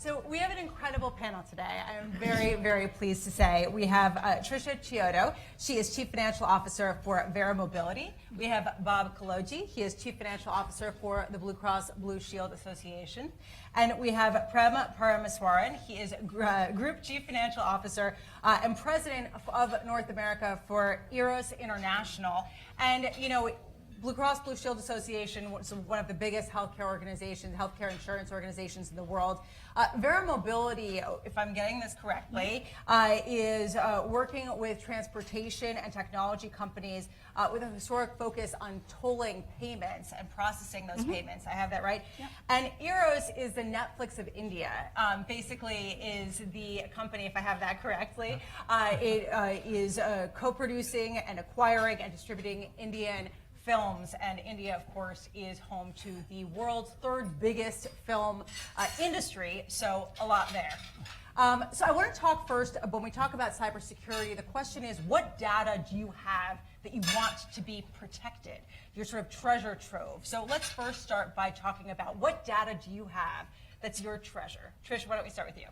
So we have an incredible panel today. I am very, very pleased to say we have Patricia Chiodo. She is Chief Financial Officer for Verra Mobility. We have Bob Kolodgy. He is Chief Financial Officer for the Blue Cross Blue Shield Association. And we have Prem Parameswaran. He is Group Chief Financial Officer and President of North America for Eros International. And, you know, Blue Cross Blue Shield Association is one of the biggest healthcare organizations, healthcare insurance organizations in the world. Verra Mobility, if I'm getting this correctly, is working with transportation and technology companies with a historic focus on tolling payments and processing those payments. I have that right? Yeah. And Eros is the Netflix of India. Basically is the company, if I have that correctly, it is co-producing and acquiring and distributing Indian films, and India, of course, is home to the world's third biggest film industry, so a lot there. So I want to talk first, when we talk about cybersecurity, the question is, what data do you have that you want to be protected? Your sort of treasure trove. So let's first start by talking about what data do you have that's your treasure? Trish, why don't we start with you?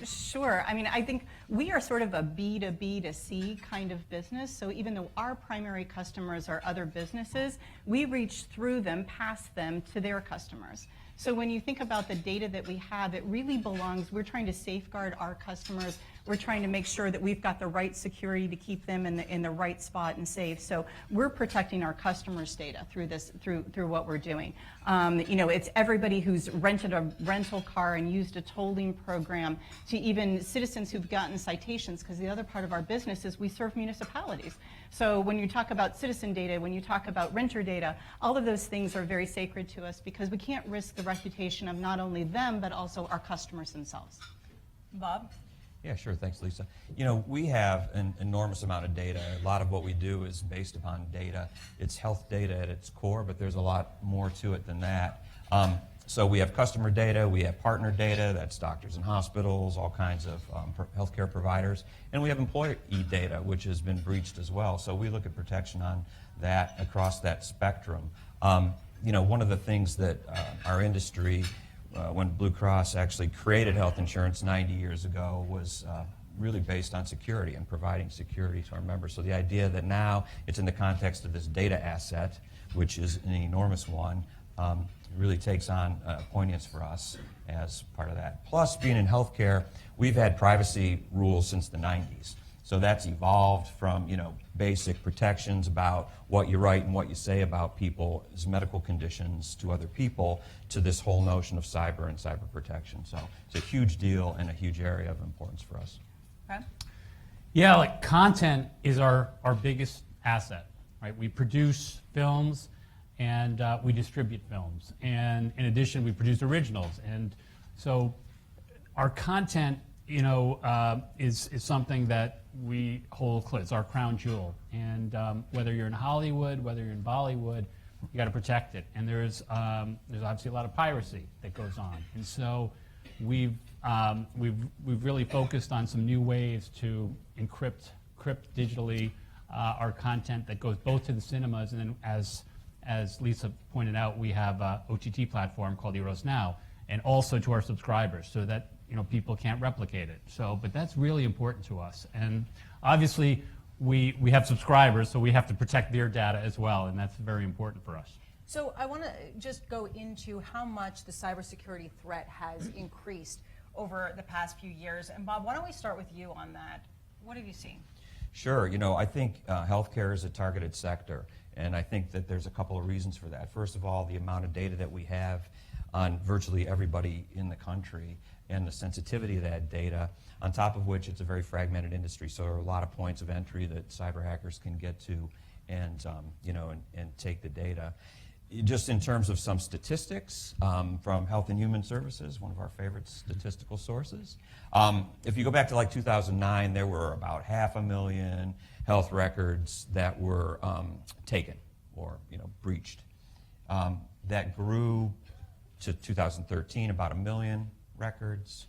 Sure. I mean, I think we are sort of a B2B2C kind of business. So even though our primary customers are other businesses, we reach through them, past them to their customers. So when you think about the data that we have, it really belongs, we're trying to safeguard our customers. We're trying to make sure that we've got the right security to keep them in the right spot and safe. So we're protecting our customers' data through this, through what we're doing. You know, it's everybody who's rented a rental car and used a tolling program, to even citizens who've gotten citations, because the other part of our business is we serve municipalities. So when you talk about citizen data, when you talk about renter data, all of those things are very sacred to us because we can't risk the reputation of not only them, but also our customers themselves. Bob? Yeah, sure. Thanks, Lisa. You know, we have an enormous amount of data. A lot of what we do is based upon data. It's health data at its core, but there's a lot more to it than that. So we have customer data, we have partner data, that's doctors and hospitals, all kinds of healthcare providers, and we have employee data, which has been breached as well. So we look at protection on that across that spectrum. You know, one of the things that our industry, when Blue Cross actually created health insurance 90 years ago, was really based on security and providing security to our members. So the idea that now it's in the context of this data asset, which is an enormous one, really takes on poignance for us as part of that. Plus, being in healthcare, we've had privacy rules since the 90s. So that's evolved from, you know, basic protections about what you write and what you say about people's medical conditions to other people, to this whole notion of cyber and cyber protection. So it's a huge deal and a huge area of importance for us. Okay. Yeah, like content is our biggest asset, right? We produce films and we distribute films. And in addition, we produce originals. And so our content, you know, is something that we hold close. It's our crown jewel. And whether you're in Hollywood, whether you're in Bollywood, you got to protect it. And there's obviously a lot of piracy that goes on. And so we've really focused on some new ways to encrypt digitally our content that goes both to the cinemas, and then as Lisa pointed out, we have an OTT platform called Eros Now, and also to our subscribers, so that, you know, people can't replicate it. So, but that's really important to us. And obviously, we have subscribers, so we have to protect their data as well, and that's very important for us. So I want to just go into how much the cybersecurity threat has increased over the past few years. And Bob, why don't we start with you on that? What have you seen? Sure. You know, I think healthcare is a targeted sector, and I think that there's a couple of reasons for that. First of all, the amount of data that we have on virtually everybody in the country, and the sensitivity of that data, on top of which it's a very fragmented industry, so there are a lot of points of entry that cyber hackers can get to and, you know, and take the data. Just in terms of some statistics from Health and Human Services, one of our favorite statistical sources. If you go back to like 2009, there were about 500,000 health records that were taken or, you know, breached. That grew to 2013, about 1 million records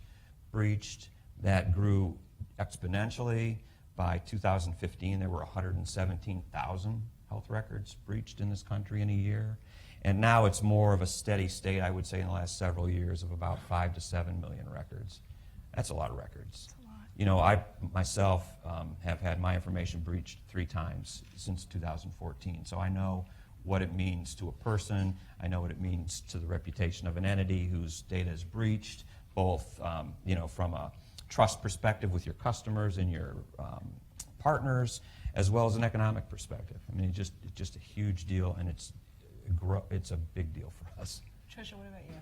breached. That grew exponentially. By 2015, there were 117,000 health records breached in this country in a year. And now it's more of a steady state, I would say, in the last several years of about 5 to 7 million records. That's a lot of records. You know, I myself have had my information breached 3 times since 2014, so I know what it means to a person. I know what it means to the reputation of an entity whose data is breached, both you know, from a trust perspective with your customers and your partners, as well as an economic perspective. I mean, it's just a huge deal, and it's a big deal for us. Tricia, what about you?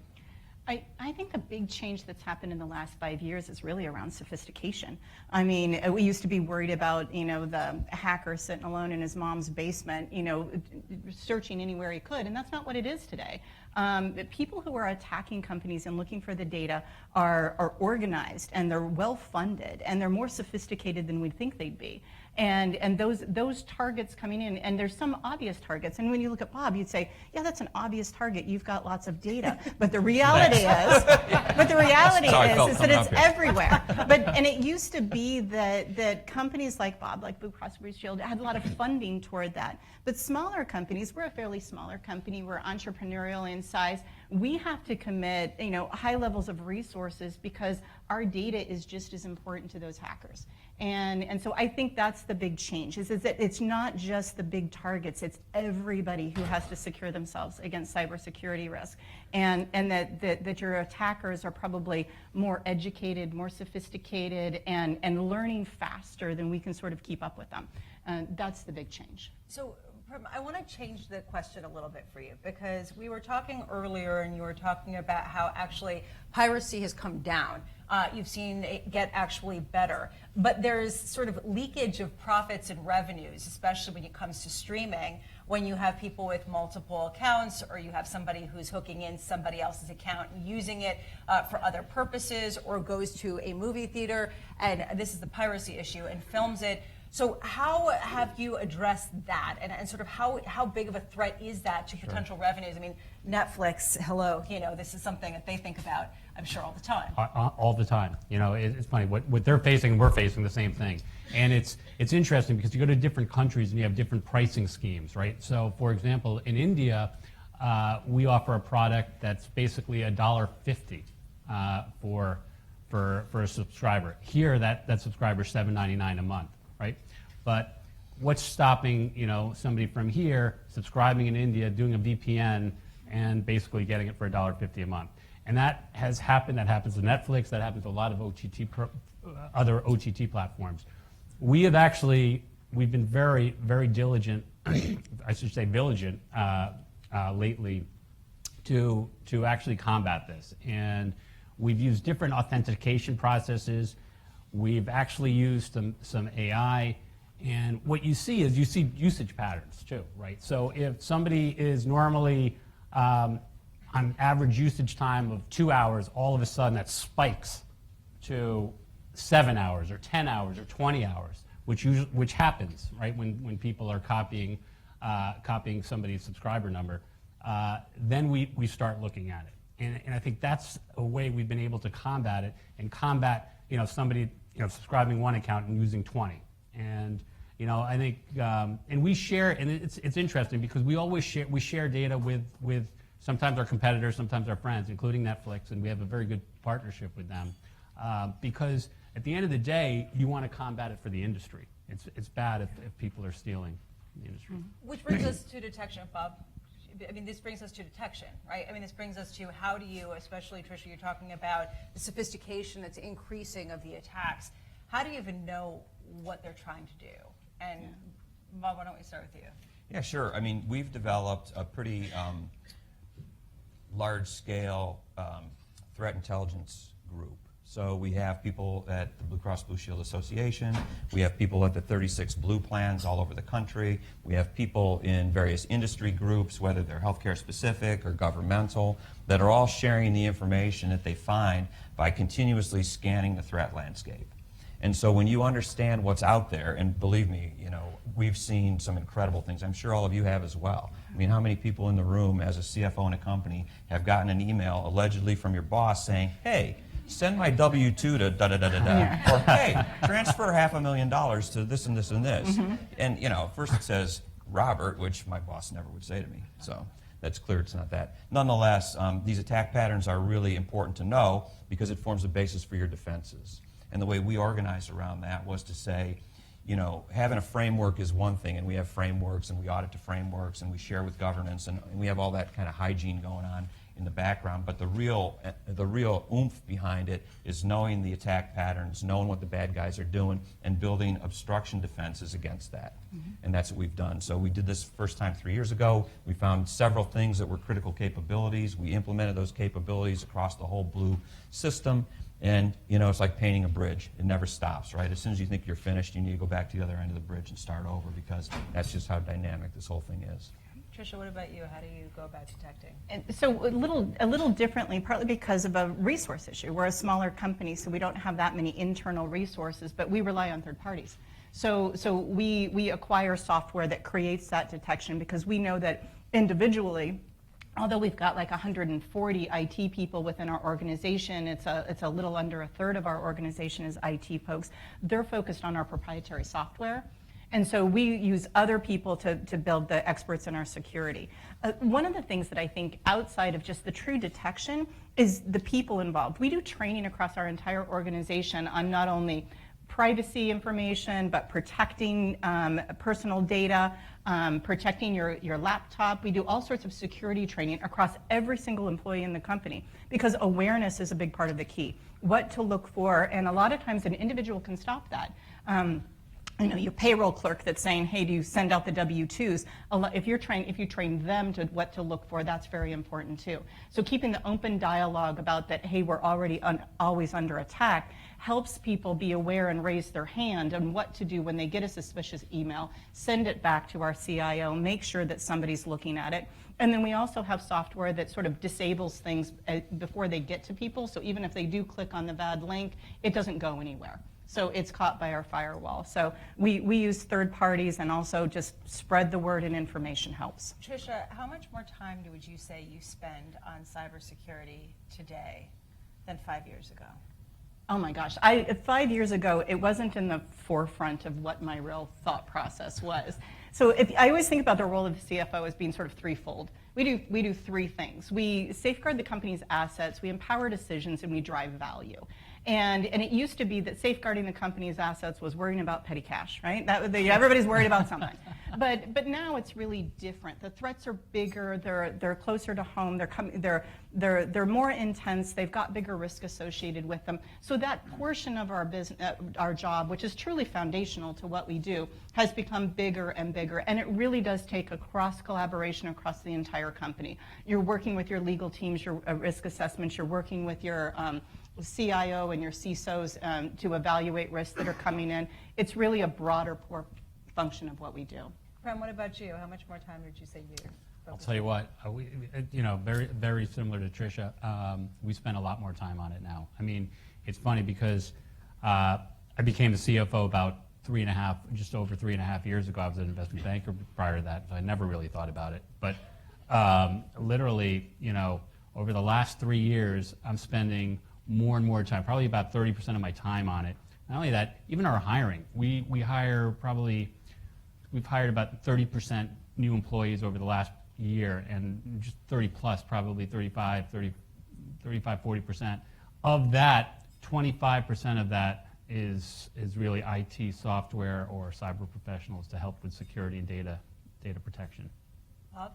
I think the big change that's happened in the last 5 years is really around sophistication. I mean, we used to be worried about, you know, the hacker sitting alone in his mom's basement, you know, searching anywhere he could, and that's not what it is today. People who are attacking companies and looking for the data are organized, and they're well-funded, and they're more sophisticated than we'd think they'd be. And those targets coming in, and there's some obvious targets. And when you look at Bob, you'd say, yeah, that's an obvious target. You've got lots of data. But the reality is that it's everywhere. And it used to be that companies like Bob, like Blue Cross Blue Shield, had a lot of funding toward that. But smaller companies, we're a fairly smaller company. We're entrepreneurial in size. We have to commit, you know, high levels of resources because our data is just as important to those hackers. And so I think that's the big change, is that it's not just the big targets, it's everybody who has to secure themselves against cybersecurity risk. And that your attackers are probably more educated, more sophisticated, and learning faster than we can sort of keep up with them. That's the big change. So Prem, I want to change the question a little bit for you, because we were talking earlier and you were talking about how actually piracy has come down. You've seen it get actually better, but there's sort of leakage of profits and revenues, especially when it comes to streaming, when you have people with multiple accounts, or you have somebody who's hooking in somebody else's account and using it for other purposes, or goes to a movie theater, and this is the piracy issue, and films it. So how have you addressed that, and sort of how big of a threat is that to potential revenues? I mean, Netflix, hello, you know, this is something that they think about, I'm sure, all the time. All the time. You know, it's funny, what they're facing, we're facing the same thing. And it's interesting because you go to different countries and you have different pricing schemes, right? So for example, in India, we offer a product that's basically $1.50 for a subscriber. Here, that subscriber is $7.99 a month, right? But what's stopping, you know, somebody from here subscribing in India, doing a VPN, and basically getting it for $1.50 a month? And that has happened. That happens to Netflix. That happens to a lot of other OTT platforms. We've been very, very diligent, I should say vigilant, lately to actually combat this. And we've used different authentication processes. We've actually used some AI. And what you see is usage patterns too, right? So if somebody is normally on average usage time of 2 hours, all of a sudden that spikes to 7 hours or 10 hours or 20 hours, which happens, right, when people are copying somebody's subscriber number, then we start looking at it. And I think that's a way we've been able to combat it, and combat, you know, somebody, you know, subscribing one account and using 20. And you know, I think, and we share, and it's interesting because we share data with sometimes our competitors, sometimes our friends, including Netflix, and we have a very good partnership with them. Because at the end of the day, you want to combat it for the industry. It's bad if people are stealing the industry. Which brings us to detection, Bob. I mean, this brings us to detection, right? I mean, this brings us to how do you, especially Tricia, you're talking about the sophistication that's increasing of the attacks. How do you even know what they're trying to do? And Bob, why don't we start with you? Yeah, sure. I mean, we've developed a pretty large-scale threat intelligence group. So we have people at the Blue Cross Blue Shield Association. We have people at the 36 Blue plans all over the country. We have people in various industry groups, whether they're healthcare specific or governmental, that are all sharing the information that they find by continuously scanning the threat landscape. And so when you understand what's out there, and believe me, you know, we've seen some incredible things. I'm sure all of you have as well. I mean, how many people in the room as a CFO in a company have gotten an email allegedly from your boss saying, hey, send my W-2 to da-da-da-da-da, or hey, transfer $500,000 to this and this and this. And, you know, first it says Robert, which my boss never would say to me. So that's clear it's not that. Nonetheless, these attack patterns are really important to know because it forms the basis for your defenses. And the way we organized around that was to say, you know, having a framework is one thing, and we have frameworks, and we audit to frameworks, and we share with governance, and we have all that kind of hygiene going on in the background. But the real oomph behind it is knowing the attack patterns, knowing what the bad guys are doing, and building obstruction defenses against that. And that's what we've done. So we did this first time 3 years ago. We found several things that were critical capabilities. We implemented those capabilities across the whole Blue system. And, you know, it's like painting a bridge. It never stops, right? As soon as you think you're finished, you need to go back to the other end of the bridge and start over because that's just how dynamic this whole thing is. Tricia, what about you? How do you go about detecting? And so a little differently, partly because of a resource issue. We're a smaller company, so we don't have that many internal resources, but we rely on third parties. So we acquire software that creates that detection because we know that individually, although we've got like 140 IT people within our organization, it's a little under a third of our organization is IT folks. They're focused on our proprietary software. And so we use other people to build the experts in our security. One of the things that I think outside of just the true detection is the people involved. We do training across our entire organization on not only privacy information, but protecting personal data, protecting your laptop. We do all sorts of security training across every single employee in the company because awareness is a big part of the key. What to look for, and a lot of times an individual can stop that. You know, your payroll clerk that's saying, hey, do you send out the W-2s? If you train them to what to look for, that's very important too. So keeping the open dialogue about that, hey, we're already always under attack, helps people be aware and raise their hand on what to do when they get a suspicious email, send it back to our CIO, make sure that somebody's looking at it. And then we also have software that sort of disables things before they get to people. So even if they do click on the bad link, it doesn't go anywhere. So it's caught by our firewall. So we use third parties and also just spread the word and information helps. Tricia, how much more time would you say you spend on cybersecurity today than 5 years ago? Oh my gosh, 5 years ago, it wasn't in the forefront of what my real thought process was. So I always think about the role of the CFO as being sort of threefold. We do three things. We safeguard the company's assets, we empower decisions, and we drive value. And it used to be that safeguarding the company's assets was worrying about petty cash, right? Everybody's worried about something. But now it's really different. The threats are bigger. They're closer to home. They're more intense. They've got bigger risk associated with them. So that portion of our business, our job, which is truly foundational to what we do, has become bigger and bigger. And it really does take a cross collaboration across the entire company. You're working with your legal teams, your risk assessments. You're working with your CIO and your CISOs to evaluate risks that are coming in. It's really a broader function of what we do. Prem, what about you? How much more time would you say you I'll tell you what, very, very similar to Tricia. We spend a lot more time on it now. I mean, it's funny because I became the CFO about just over 3.5 years ago. I was an investment banker prior to that, so I never really thought about it. But literally, over the last 3 years, I'm spending more and more time, probably about 30% of my time on it. Not only that, even our hiring. We've hired about 30% new employees over the last year, and just 30 plus, probably 35, 40%. Of that, 25% of that is really IT software or cyber professionals to help with security and data protection. Bob?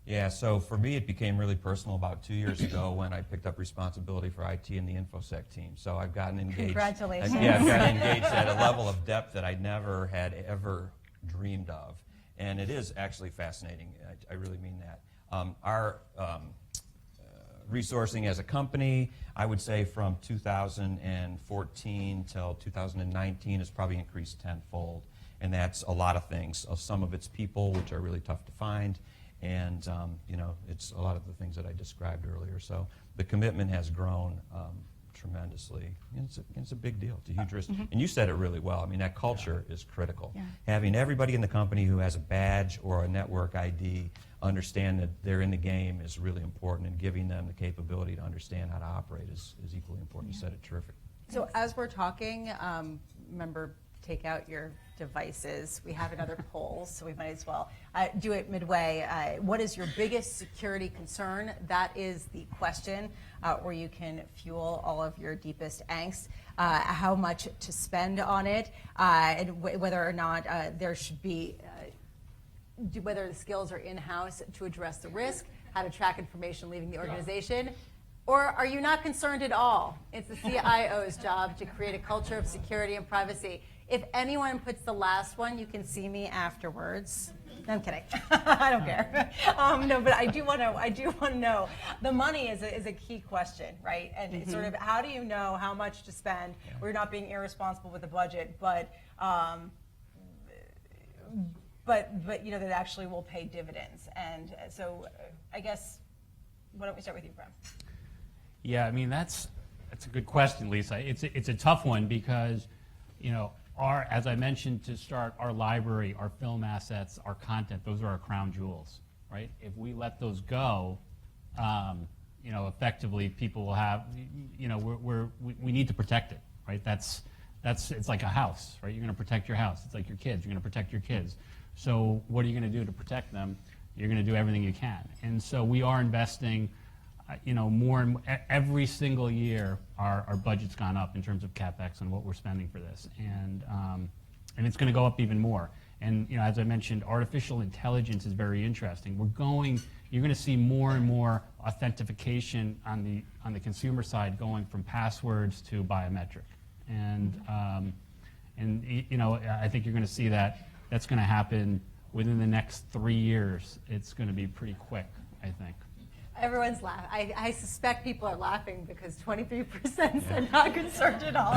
Yeah, so for me, it became really personal about 2 years ago when I picked up responsibility for IT in the InfoSec team. So I've gotten engaged. Congratulations. I've gotten engaged at a level of depth that I never had ever dreamed of. And it is actually fascinating. I really mean that. Our resourcing as a company, I would say from 2014 till 2019 has probably increased tenfold. And that's a lot of things. Some of it's people, which are really tough to find. And it's a lot of the things that I described earlier. So the commitment has grown tremendously. And it's a big deal. It's a huge risk. And you said it really well. I mean, that culture is critical. Yeah. Having everybody in the company who has a badge or a network ID understand that they're in the game is really important, and giving them the capability to understand how to operate is equally important. You said it terrific. So as we're talking, remember, take out your devices. We have another poll, so we might as well do it midway. What is your biggest security concern? That is the question where you can fuel all of your deepest angst. How much to spend on it, and whether or not there should be, whether the skills are in-house to address the risk, how to track information leaving the organization, or are you not concerned at all? It's the CIO's job to create a culture of security and privacy. If anyone puts the last one, you can see me afterwards. No, I'm kidding. I don't care. No, but I do want to know. The money is a key question, right? And it's sort of, how do you know how much to spend? We're not being irresponsible with the budget, but you know, that actually will pay dividends. And so I guess, why don't we start with you, Prem? Yeah, I mean, that's a good question, Lisa. It's a tough one because, you know, as I mentioned to start, our library, our film assets, our content, those are our crown jewels, right? If we let those go, you know, effectively people will have, you know, we need to protect it, right? It's like a house, right? You're going to protect your house. It's like your kids. You're going to protect your kids. So what are you going to do to protect them? You're going to do everything you can. And so we are investing, you know, more and more, every single year our budget's gone up in terms of CapEx and what we're spending for this. And it's going to go up even more. And, you know, as I mentioned, artificial intelligence is very interesting. You're going to see more and more authentication on the consumer side going from passwords to biometric. And you know, I think you're going to see that's going to happen within the next 3 years. It's going to be pretty quick, I think. Everyone's laughing. I suspect people are laughing because 23% said not concerned at all.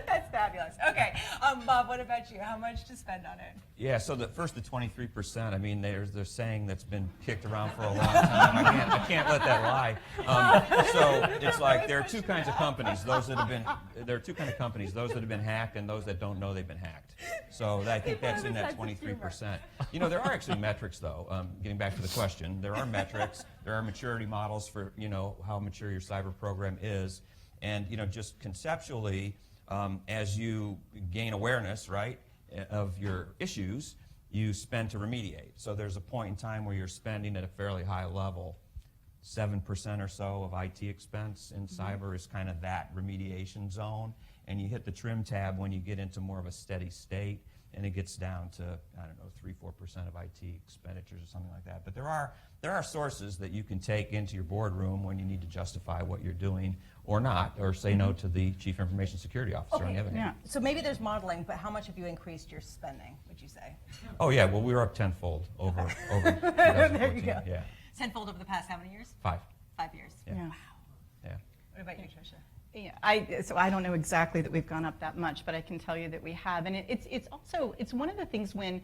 That's fabulous. Okay, Bob, what about you? How much to spend on it? Yeah, so the 23%, I mean, there's saying that's been kicked around for a long time. I can't let that lie. So it's like there are two kinds of companies. There are two kinds of companies: those that have been hacked and those that don't know they've been hacked. So I think that's in that 23%. You know, there are actually metrics, though. Getting back to the question, there are metrics. There are maturity models for, you know, how mature your cyber program is, and, you know, just conceptually. As you gain awareness, right, of your issues, you spend to remediate. So there's a point in time where you're spending at a fairly high level. 7% or so of IT expense in cyber is kind of that remediation zone. And you hit the trim tab when you get into more of a steady state, and it gets down to, I don't know, 3-4% of IT expenditures or something like that. But there are sources that you can take into your boardroom when you need to justify what you're doing or not, or say no to the Chief Information Security Officer on the other hand. So maybe there's modeling, but how much have you increased your spending, would you say? Oh yeah, well we were up tenfold over 2014. There you go. Yeah. Tenfold over the past how many years? 5. 5 years. Yeah. Yeah. Yeah. What about you, Tricia? Yeah, so I don't know exactly that we've gone up that much, but I can tell you that we have. And it's one of the things when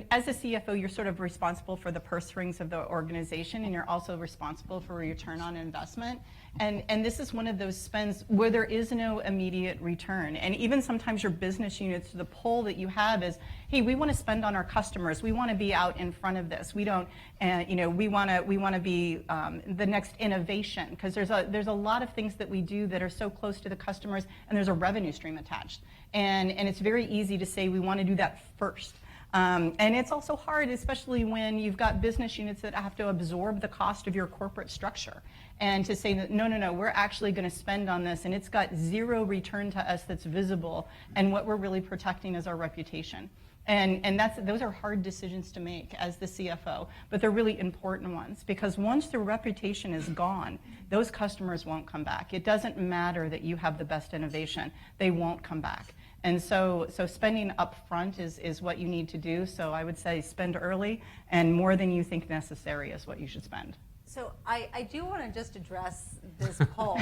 as a CFO, you're sort of responsible for the purse strings of the organization, and you're also responsible for return on investment. And this is one of those spends where there is no immediate return. And even sometimes your business units, the pull that you have is, hey, we want to spend on our customers. We want to be out in front of this. We don't, you know, we want to be the next innovation, because there's a lot of things that we do that are so close to the customers, and there's a revenue stream attached. And it's very easy to say we want to do that first. And it's also hard, especially when you've got business units that have to absorb the cost of your corporate structure. And to say that, no, we're actually going to spend on this, and it's got zero return to us that's visible, and what we're really protecting is our reputation. And those are hard decisions to make as the CFO, but they're really important ones, because once the reputation is gone, those customers won't come back. It doesn't matter that you have the best innovation. They won't come back. And so spending up front is what you need to do. So I would say spend early, and more than you think necessary is what you should spend. So I do want to just address this poll.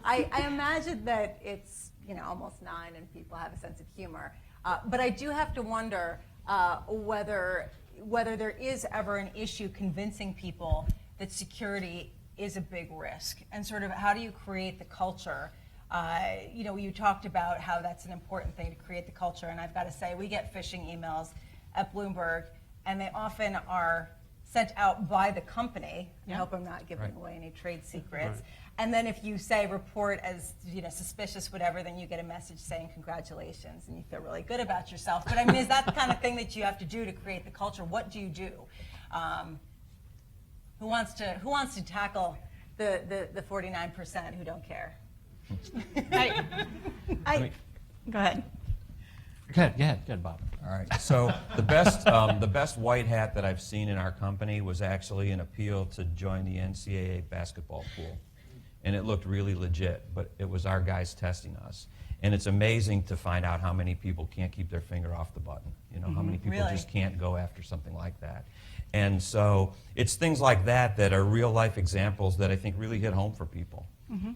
I imagine that it's, you know, almost 9 and people have a sense of humor. But I do have to wonder whether there is ever an issue convincing people that security is a big risk, and sort of how do you create the culture? You know, you talked about how that's an important thing to create the culture, and I've got to say, we get phishing emails at Bloomberg, and they often are sent out by the company. I Yeah. hope I'm not giving Right. away any trade secrets. Right. And then if you say report as suspicious, whatever, then you get a message saying congratulations, and you feel really good about yourself. But I mean, is that the kind of thing that you have to do to create the culture? What do you do? Who wants to tackle the 49% who don't care? Go ahead. Good, Bob. All right. So the best white hat that I've seen in our company was actually an appeal to join the NCAA basketball pool, and it looked really legit. But it was our guys testing us, and it's amazing to find out how many people can't keep their finger off the button. You know, how many people Really? just can't go after something like that. And so it's things like that that are real life examples that I think really hit home for people.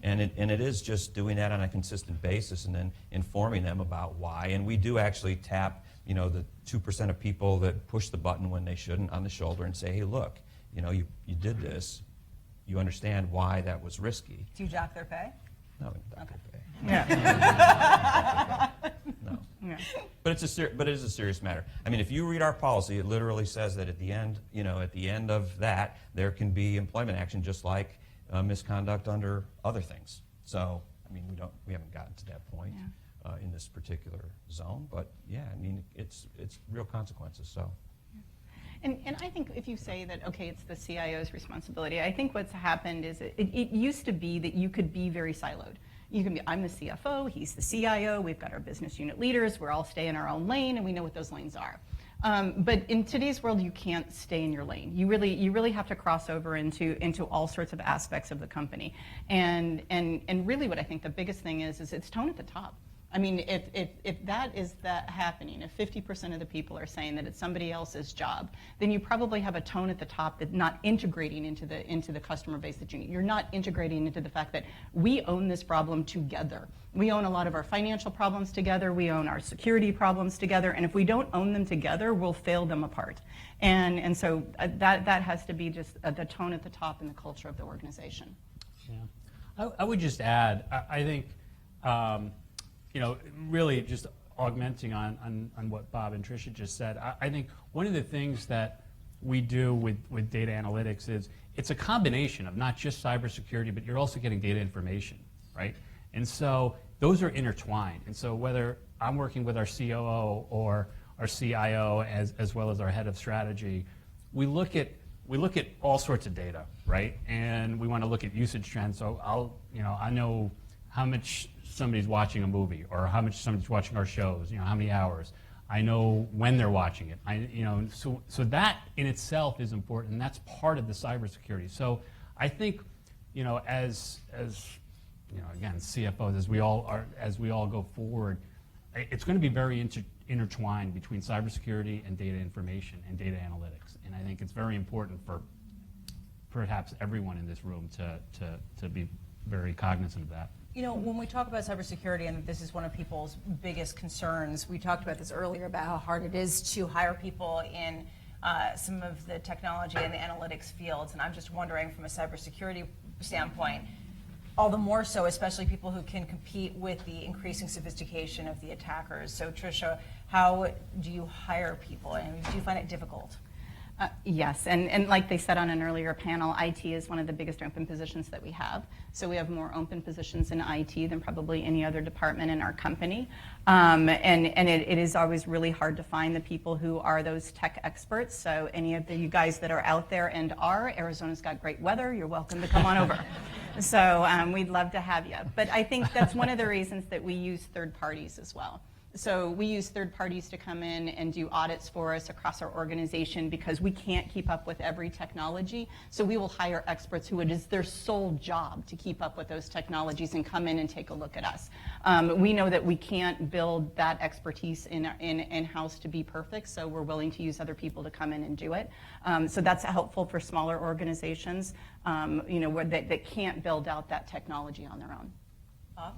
And it is just doing that on a consistent basis and then informing them about why. And we do actually tap, the 2% of people that push the button when they shouldn't on the shoulder and say, hey, look, you did this. You understand why that was risky. Do you dock their pay? No, we don't pay. Yeah. No. Yeah. But it is a serious matter. I mean, if you read our policy, it literally says that at the end of that, there can be employment action, just like misconduct under other things. So, I mean, we haven't gotten to that point in this particular zone, but yeah, I mean, it's real consequences. So. And I think if you say that, okay, it's the CIO's responsibility, I think what's happened is it used to be that you could be very siloed. You can be, I'm the CFO, he's the CIO, we've got our business unit leaders, we're all stay in our own lane, and we know what those lanes are. But in today's world, you can't stay in your lane. You really have to cross over into all sorts of aspects of the company. And really what I think the biggest thing is it's tone at the top. I mean, if that is happening, if 50% of the people are saying that it's somebody else's job, then you probably have a tone at the top that's not integrating into the customer base that you need. You're not integrating into the fact that we own this problem together. We own a lot of our financial problems together. We own our security problems together. And if we don't own them together, we'll fail them apart. And so that has to be just the tone at the top and the culture of the organization. Yeah. I would just add, I think, really just augmenting on what Bob and Tricia just said, I think one of the things that we do with data analytics is it's a combination of not just cybersecurity, but you're also getting data information, right? And so those are intertwined. And so whether I'm working with our COO or our CIO as well as our head of strategy, we look at all sorts of data, right? And we want to look at usage trends. So I know how much somebody's watching a movie or how much somebody's watching our shows, how many hours. I know when they're watching it. So that in itself is important, and that's part of the cybersecurity. So I think, as again, CFOs, as we all go forward, it's going to be very intertwined between cybersecurity and data information and data analytics. And I think it's very important for perhaps everyone in this room to be very cognizant of that. When we talk about cybersecurity, and this is one of people's biggest concerns, we talked about this earlier about how hard it is to hire people in some of the technology and the analytics fields. And I'm just wondering, from a cybersecurity standpoint, all the more so, especially people who can compete with the increasing sophistication of the attackers. So, Tricia, how do you hire people, and do you find it difficult? Yes, and like they said on an earlier panel, IT is one of the biggest open positions that we have. So we have more open positions in IT than probably any other department in our company. And it is always really hard to find the people who are those tech experts. So any of you guys that are out there and Arizona's got great weather, you're welcome to come on over. So we'd love to have you. But I think that's one of the reasons that we use third parties as well. So we use third parties to come in and do audits for us across our organization because we can't keep up with every technology. So we will hire experts who it is their sole job to keep up with those technologies and come in and take a look at us. We know that we can't build that expertise in-house to be perfect, so we're willing to use other people to come in and do it. So that's helpful for smaller organizations, where that can't build out that technology on their own. Bob?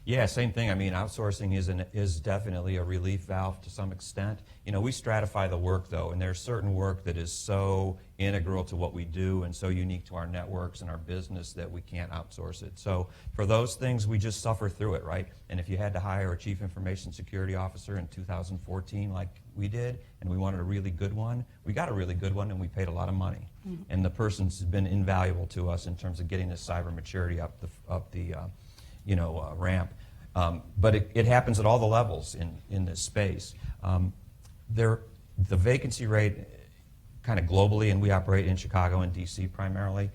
Yeah, same thing. I mean, outsourcing is definitely a relief valve to some extent. You know, we stratify the work, though, and there's certain work that is so integral to what we do and so unique to our networks and our business that we can't outsource it. So for those things, we just suffer through it, right? And if you had to hire a chief information security officer in 2014 like we did, and we wanted a really good one, we got a really good one, and we paid a lot of money. And the person's been invaluable to us in terms of getting this cyber maturity up the ramp. But it happens at all the levels in this space. The vacancy rate kind of globally, and we operate in Chicago and DC primarily,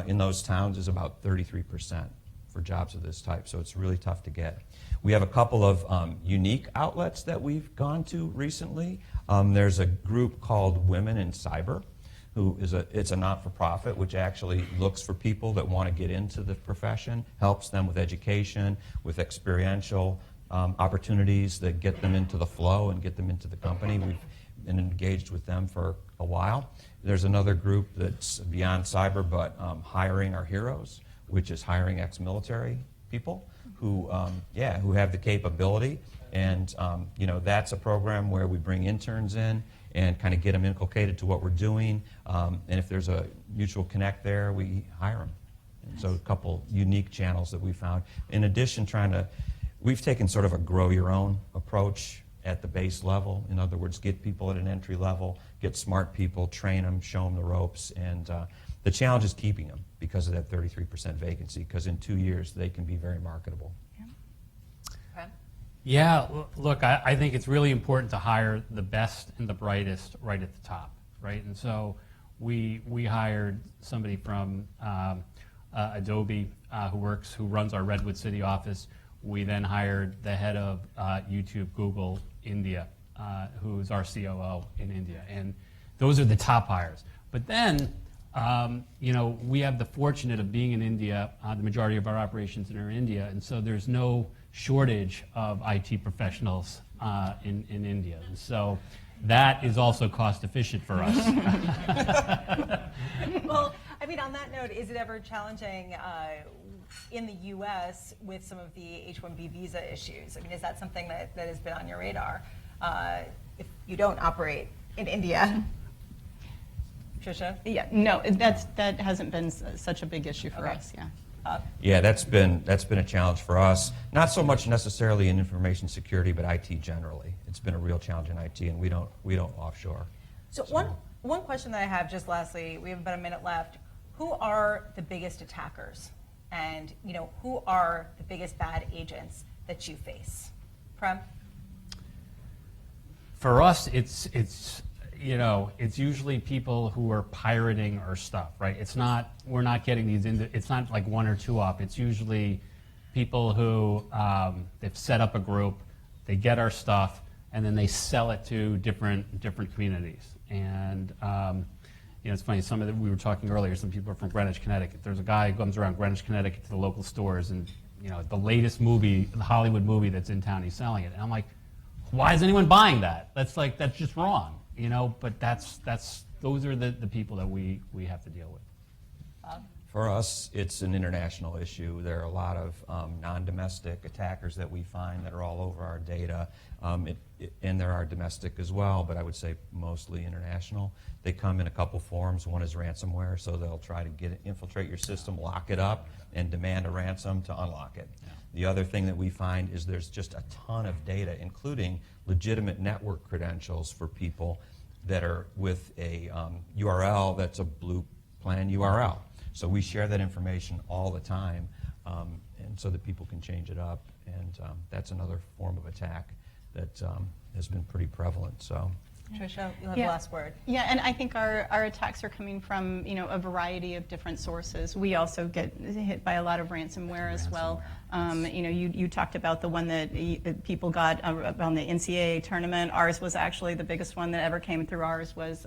in those towns is about 33% for jobs of this type, so it's really tough to get. We have a couple of unique outlets that we've gone to recently. There's a group called Women in Cyber, it's a not-for-profit, which actually looks for people that want to get into the profession, helps them with education, with experiential opportunities that get them into the flow and get them into the company. We've been engaged with them for a while. There's another group that's beyond cyber, but hiring our heroes, which is hiring ex-military people who have the capability. And that's a program where we bring interns in and kind of get them inculcated to what we're doing. And if there's a mutual connect there, we hire them. And so a couple unique channels that we found. In addition, we've taken sort of a grow your own approach at the base level. In other words, get people at an entry level, get smart people, train them, show them the ropes. And the challenge is keeping them because of that 33% vacancy, because in 2 years, they can be very marketable. Prem? Yeah, look, I think it's really important to hire the best and the brightest right at the top, right? And so we hired somebody from Adobe who runs our Redwood City office. We then hired the head of YouTube, Google, India, who's our COO in India. And those are the top hires. But then, we have the fortunate of being in India. The majority of our operations are in India, and so there's no shortage of IT professionals in India. And so that is also cost efficient for us. Well, I mean, on that note, is it ever challenging in the U.S. with some of the H-1B visa issues? I mean, is that something that has been on your radar if you don't operate in India? Patricia? Yeah, no, that hasn't been such a big issue for us, yeah. Yeah, that's been a challenge for us. Not so much necessarily in information security, but IT generally. It's been a real challenge in IT, and we don't offshore. So one question that I have, just lastly, we have about a minute left. Who are the biggest attackers, and who are the biggest bad agents that you face? Prem? For us, it's usually people who are pirating our stuff, right? We're not getting these it's not like one or two up. It's usually people who they've set up a group, they get our stuff, and then they sell it to different communities. And it's funny. We were talking earlier. Some people are from Greenwich, Connecticut. There's a guy who comes around Greenwich, Connecticut to the local stores, and the latest movie, the Hollywood movie that's in town, he's selling it. And I'm like, why is anyone buying that? That's just wrong. But those are the people that we have to deal with. For us, it's an international issue. There are a lot of non-domestic attackers that we find that are all over our data, and there are domestic as well, but I would say mostly international. They come in a couple forms. One is ransomware, so they'll try to infiltrate your system, lock it up, and demand a ransom to unlock it. Yeah. The other thing that we find is there's just a ton of data, including legitimate network credentials for people that are with a URL that's a blue plan URL. So we share that information all the time, and so that people can change it up. And that's another form of attack that has been pretty prevalent. So, Patricia, you'll have the last word. Yeah, and I think our attacks are coming from a variety of different sources. We also get hit by a lot of ransomware as well. You talked about the one that people got on the NCAA tournament. Ours was actually the biggest one that ever came through. Ours was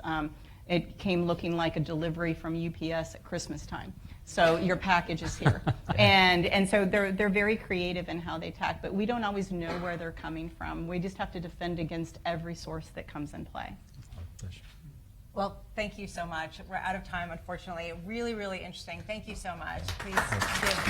it came looking like a delivery from UPS at Christmas time. So your package is here. and so they're very creative in how they attack, but we don't always know where they're coming from. We just have to defend against every source that comes in play. Well, thank you so much. We're out of time, unfortunately. Really, really interesting. Thank you so much. Please give